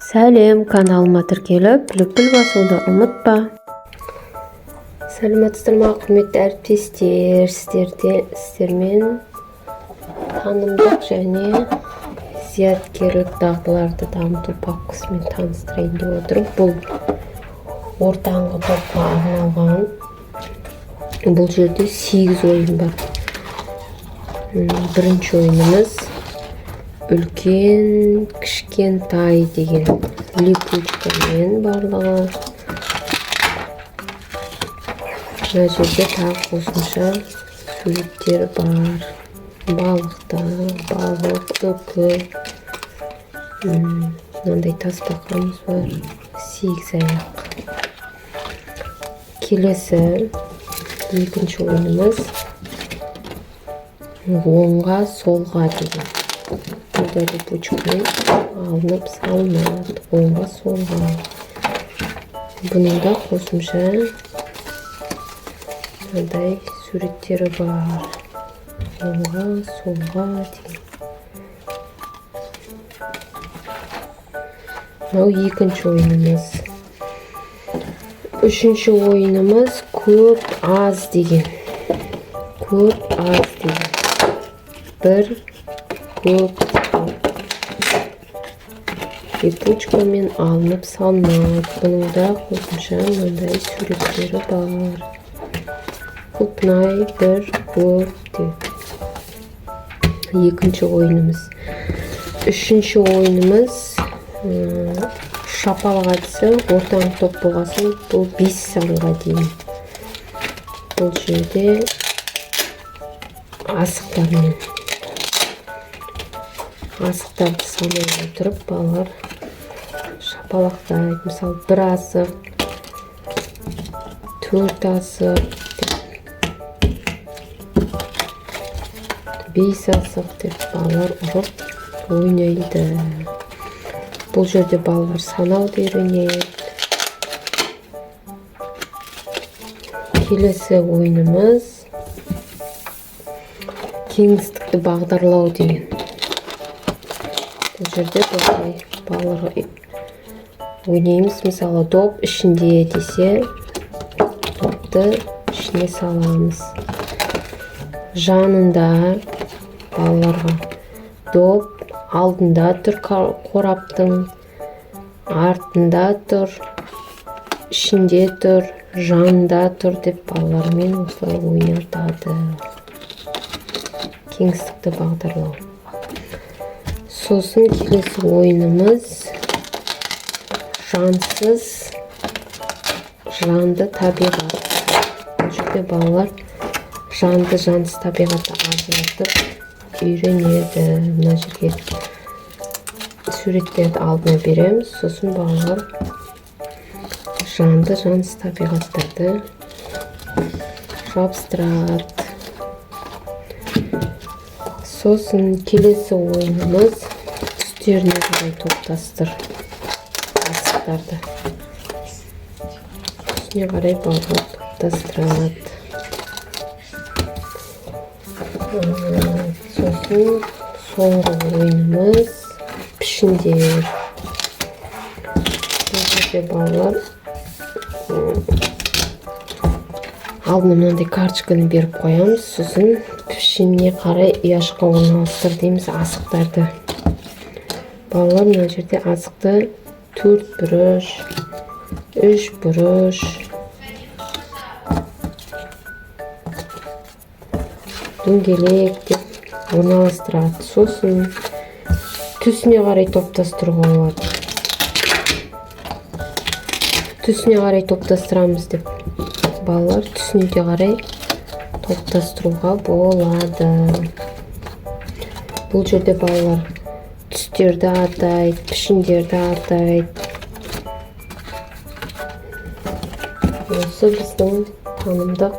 Сәлем, каналыма тіркеліп, лүпіл басуды ұмытпа. Сәлеметсіздер ме, құрметті әріптестер, сіздермен танымдық және зияткерлік дағдыларды дамыту папкасымен таныстырайын деп отырмын. Бұл ортаңғы топқа арналған. Бұл жерде 8 ойын бар. Бірінші ойынымыз үлкен кішкентай деген липучкамен барлығы. Мына жерде тағы қосымша суреттері бар. Балық, үкі. Мынандай тасбақамыз бар. 8 аяқ. Келесі екінші ойынымыз оңға солға деген. Burada липучкамен алынып салынады. Оңға солға. Бұның да қосымша мынандай суреттері бар. Оңға солға деген. Мынау екінші ойынымыз. Үшінші ойынымыз көп аз деген. Көп аз деген. Бір көп липучкамен алынып салынады. Бұның да қосымша мынандай суреттері бар. Құлпынай бір көп деп. Екінші ойынымыз. Үшінші ойынымыз шапалақ әдісі. Ортаңғы топ болғасын, бұл 5 санға дейін. Бұл жерде асықтармен. Асықтарды санай отырып, балалар шапалақтайды. Мысалы, 1 асық, 4 асық, 5 асық деп балалар ұрып ойнайды. Бұл жерде балалар санауды үйренеді. Келесі ойынымыз кеңістікті бағдарлау деген. Бұл жерде балаларға ойнаймыз. Мысалы, доп ішінде десе, допты ішіне саламыз. Жанында балаларға доп, алдында тұр қораптың, артында тұр, ішінде тұр, жанында тұр деп балалармен осылай ойнатады. Кеңістікті бағдарлау. Сосын келесі ойынымыз жансыз жанды табиғат. Бұл жерде балалар жанды жансыз табиғатты ажыратып үйренеді. Мына жерге суреттерді алдына береміз. Сосын балалар жанды жансыз табиғаттарды жабыстырады. Сосын келесі ойынымыз түстеріне қарай топтастыр асықтарды. Түсіне қарай балалар топтастырады. Сосын соңғы ойынымыз пішіндер. Бұл жерде балалар алдына мынандай карточканы беріп қоямыз. Сосын пішініне қарай ұяшыққа орналастыр дейміз асықтарды. Балалар мына жерде асықты 4 бұрыш, 3 бұрыш, дөңгелек деп орналастырады. Сосын түсіне қарай топтастыруға болады. Түсіне қарай топтастырамыз деп балалар түсіне қарай топтастыруға болады. Бұл жерде балалар түстерді атайды, пішіндерді атайды. Осы біздің танымдық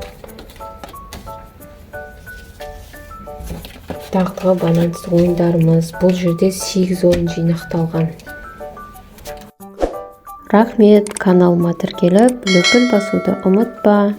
дағдыға байланысты ойындарымыз. Бұл жерде 8 ойын жинақталған. Рахмет, каналыма тіркеліп, лүпіл басуды ұмытпа.